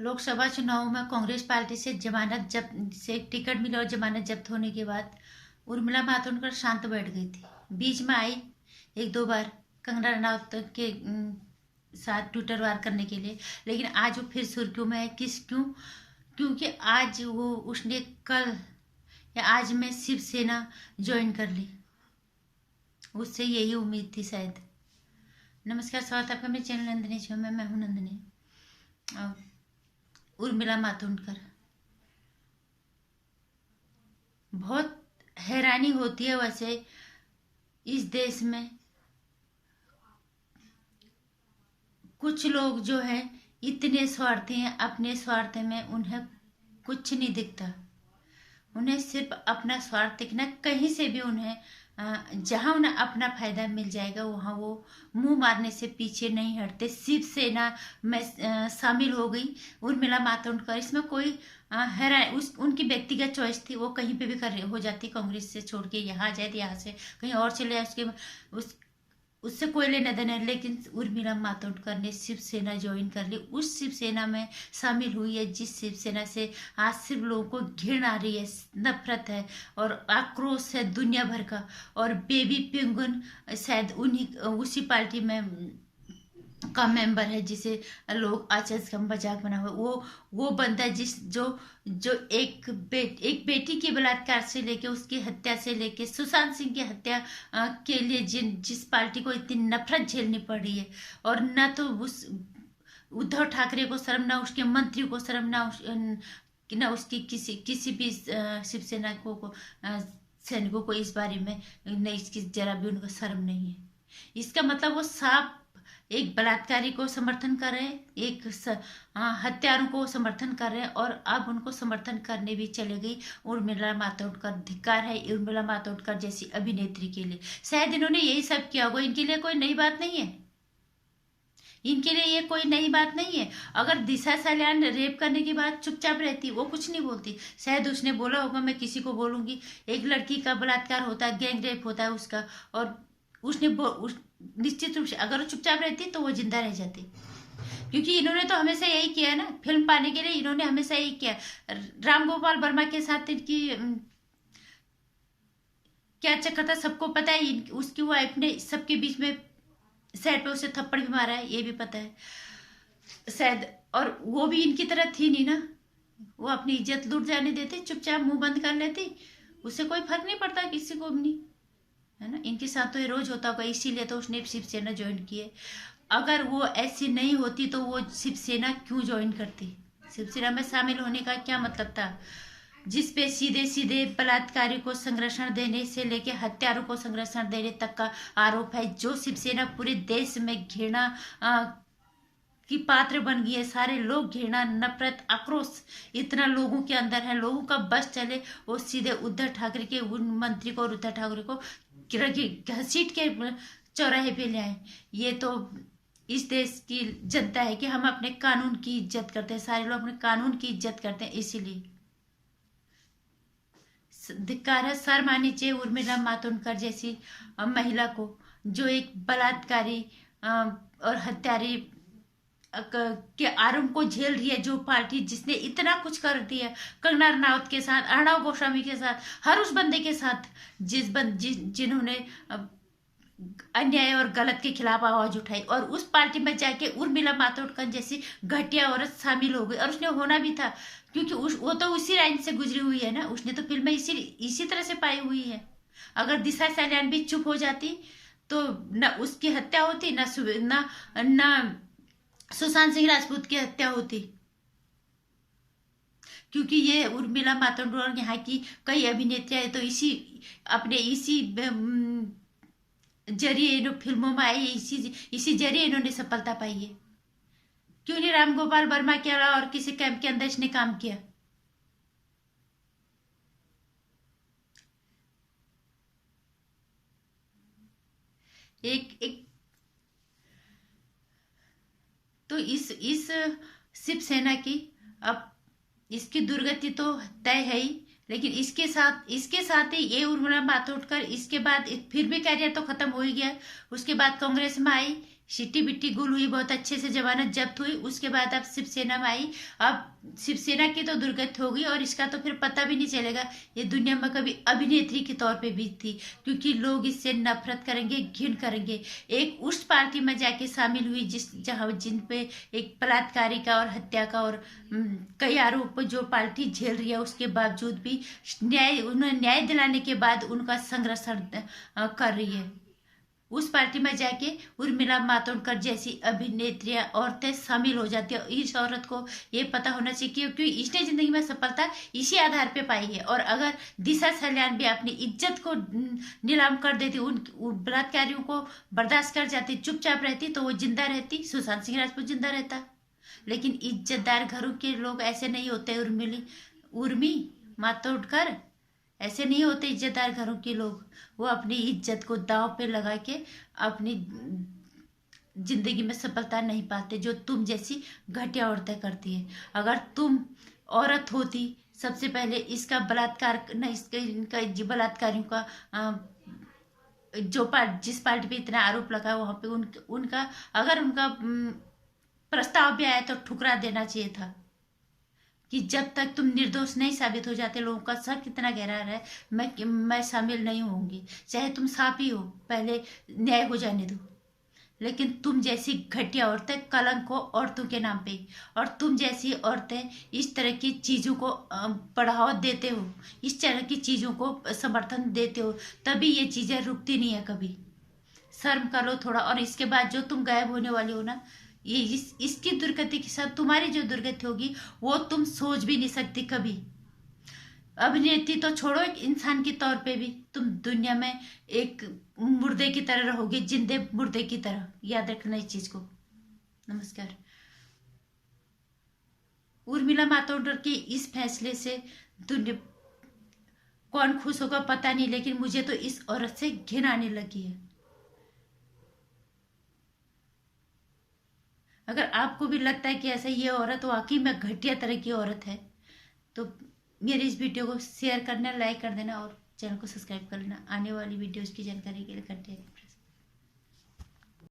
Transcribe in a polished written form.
लोकसभा चुनाव में कांग्रेस पार्टी से जमानत जब्त से टिकट मिला और जमानत जब्त होने के बाद उर्मिला मातोंडकर शांत बैठ गई थी। बीच में आई एक दो बार कंगना रनावत के साथ ट्विटर वार करने के लिए, लेकिन आज वो फिर सुर्खियों में है। क्योंकि आज वो उसने कल या आज में शिवसेना ज्वाइन कर ली। उससे यही उम्मीद थी शायद। नमस्कार, स्वागत है आपका मेरे चैनल नंदिनी शो में। मैं हूँ नंदिनी। उर्मिला मातोंडकर, बहुत हैरानी होती है वैसे इस देश में। कुछ लोग जो है इतने स्वार्थी हैं, अपने स्वार्थ में उन्हें कुछ नहीं दिखता। उन्हें सिर्फ अपना स्वार्थ दिखना। कहीं से भी उन्हें जहां उन्हें अपना फायदा मिल जाएगा वहां वो मुंह मारने से पीछे नहीं हटते। शिवसेना में शामिल हो गई उर्मिला मातोंडकर। इसमें कोई हैरान उनकी व्यक्तिगत चॉइस थी। वो कहीं पे भी हो जाती, कांग्रेस से छोड़ के यहाँ आ जाए तो यहाँ से कहीं और चले जाए, उससे कोई लेना देना। लेकिन उर्मिला मातोंडकर ने शिवसेना ज्वाइन कर ली। उस शिवसेना में शामिल हुई है जिस शिवसेना से आज सिर्फ लोगों को घृणा आ रही है, नफरत है और आक्रोश है दुनिया भर का। और बेबी पिंगुन शायद उसी पार्टी में का मेंबर है जिसे लोग आचर्य का मजाक बना हुआ। वो बंदा जो एक बेटी के बलात्कार से लेके उसकी हत्या से लेके सुशांत सिंह की हत्या के लिए जिस पार्टी को इतनी नफरत झेलनी पड़ रही है, और न तो उस उद्धव ठाकरे को शर्म, ना उसके मंत्री को शर्म, ना उसकी किसी भी शिवसेना को सैनिकों को इस बारे में नहीं, इसकी जरा भी उनको शर्म नहीं है। इसका मतलब वो साफ एक बलात्कारी को समर्थन कर रहे हैं, एक हत्यारों को समर्थन कर रहे हैं, और अब उनको समर्थन करने भी चले गई। उर्मिला मातोंडकर, धिक्कार है उर्मिला मातोंडकर जैसी अभिनेत्री के लिए। शायद इन्होंने यही सब किया होगा। इनके लिए कोई नई बात नहीं है। इनके लिए ये कोई नई बात नहीं है। अगर दिशा सल्यान रेप करने के बाद चुपचाप रहती, वो कुछ नहीं बोलती, शायद उसने बोला होगा मैं किसी को बोलूंगी। एक लड़की का बलात्कार होता है, गैंग रेप होता है उसका, और उसने निश्चित रूप से अगर वो चुपचाप रहती तो वो जिंदा रह जाती। क्योंकि इन्होंने तो हमेशा यही किया ना, फिल्म पाने के लिए इन्होंने हमेशा यही किया। राम गोपाल वर्मा के साथ इनकी क्या चक्कर था सबको पता है। उसकी वाइफ ने सबके बीच में सेट पे उसे थप्पड़ भी मारा है, ये भी पता है शायद। और वो भी इनकी तरह थी नहीं ना, वो अपनी इज्जत लूट जाने देते, चुपचाप मुंह बंद कर लेती, उससे कोई फर्क नहीं पड़ता किसी को भी नहीं, है ना। इनके साथ तो ये रोज होता होगा, इसीलिए तो उसने शिवसेना ज्वाइन की है। अगर वो ऐसी नहीं होती तो वो शिवसेना क्यों ज्वाइन करती? शिवसेना में शामिल होने का क्या मतलब था, जिसपे सीधे सीधे बलात्कारी को संरक्षण देने से लेके हत्यारों को संरक्षण देने तक का आरोप है। जो शिवसेना पूरे देश में घृणा की पात्र बन गई है। सारे लोग घृणा, नफरत, आक्रोश इतना लोगों के अंदर है। लोगों का बस चले वो सीधे उद्धव ठाकरे के उन मंत्री को और उद्धव ठाकरे को घसीट के चौराहे पे ले आए। ये तो इस देश की जनता है कि हम अपने कानून की इज्जत करते हैं। सारे लोग अपने कानून की इज्जत करते हैं, इसीलिए धिक्कार है। शर्म आनी चाहिए उर्मिला मातोंडकर जैसी महिला को, जो एक बलात्कारी और हत्यारी के आरोप को झेल रही है। जो पार्टी जिसने इतना कुछ कर दिया कंगना रनावत के साथ, अर्णव गोस्वामी के साथ, हर उस बंदे के साथ जिन्होंने अन्याय और गलत के खिलाफ आवाज उठाई, और उस पार्टी में जाके उर्मिला मातोंडकर जैसी घटिया औरत शामिल हो गई। और उसने होना भी था, क्योंकि वो तो उसी लाइन से गुजरी हुई है ना। उसने तो फिल्में इसी तरह से पाई हुई है। अगर दिशा सल्यान भी चुप हो जाती तो न उसकी हत्या होती, न सुशांत सिंह राजपूत की हत्या होती। क्योंकि ये उर्मिला मातोंडकर यहाँ की कई अभिनेत्रियां तो इसी जरिए फिल्मों में आई, इसी जरिए इन्होंने सफलता पाई है। क्यों नहीं राम गोपाल वर्मा के अलावा और किसी कैंप के अंदर इसने काम किया? एक तो इस शिवसेना की अब इसकी दुर्गति तो तय है ही, लेकिन इसके साथ ही ये उर्मिला मातोंडकर इसके बाद फिर भी कैरियर तो खत्म हो ही गया। उसके बाद कांग्रेस में आई, सिट्टी बिट्टी गुल हुई, बहुत अच्छे से जमानत जब्त हुई। उसके बाद अब शिवसेना में आई। अब शिवसेना की तो दुर्गति होगी और इसका तो फिर पता भी नहीं चलेगा ये दुनिया में कभी अभिनेत्री के तौर पे भी थी, क्योंकि लोग इससे नफरत करेंगे, घिन करेंगे। एक उस पार्टी में जाके शामिल हुई जहाँ जिन पे एक बलात्कारी का और हत्या का और कई आरोप जो पार्टी झेल रही है, उसके बावजूद भी उन्हें न्याय दिलाने के बाद उनका संघर्ष कर रही है। उस पार्टी में जाके उर्मिला मातोंडकर जैसी अभिनेत्रियां, औरतें शामिल हो जाती है। इस औरत को ये पता होना चाहिए क्योंकि इसने जिंदगी में सफलता इसी आधार पे पाई है। और अगर दिशा सल्यान भी अपनी इज्जत को नीलाम कर देती, उन बलात्कारियों को बर्दाश्त कर जाती, चुपचाप रहती, तो वो जिंदा रहती, सुशांत सिंह राजपूत जिंदा रहता। लेकिन इज्जतदार घरों के लोग ऐसे नहीं होते। उर्मी मातोंडकर ऐसे नहीं होते इज्जतदार घरों के लोग। वो अपनी इज्जत को दांव पे लगा के अपनी जिंदगी में सफलता नहीं पाते, जो तुम जैसी घटिया औरतें करती है। अगर तुम औरत होती, सबसे पहले इसका बलात्कार न इसका इनका बलात्कारियों का जिस पार्टी पे इतना आरोप लगा वहां पे उनका अगर उनका प्रस्ताव भी आया तो ठुकरा देना चाहिए था कि जब तक तुम निर्दोष नहीं साबित हो जाते, लोगों का शक कितना गहरा है, मैं शामिल नहीं होंगी। चाहे तुम सांप ही हो, पहले न्याय हो जाने दो। लेकिन तुम जैसी घटिया औरतें कलंक हो औरतों के नाम पे, और तुम जैसी औरतें इस तरह की चीजों को बढ़ावा देते हो, इस तरह की चीजों को समर्थन देते हो, तभी ये चीजें रुकती नहीं है कभी। शर्म कर लो थोड़ा। और इसके बाद जो तुम गायब होने वाली हो ना, ये इसकी दुर्गति के साथ तुम्हारी जो दुर्गति होगी वो तुम सोच भी नहीं सकती कभी। अभिनेत्री तो छोड़ो, एक इंसान के तौर पे भी तुम दुनिया में एक मुर्दे की तरह रहोगे, जिंदे मुर्दे की तरह। याद रखना इस चीज को। नमस्कार। उर्मिला मातोंडकर के इस फैसले से दुनिया कौन खुश होगा पता नहीं, लेकिन मुझे तो इस औरत से घिन आने लगी है। अगर आपको भी लगता है कि ऐसा ये औरत वाकई में घटिया तरह की औरत है, तो मेरे इस वीडियो को शेयर करना, लाइक कर देना और चैनल को सब्सक्राइब कर लेना। आने वाली वीडियोस की जानकारी के लिए घंटे प्रेस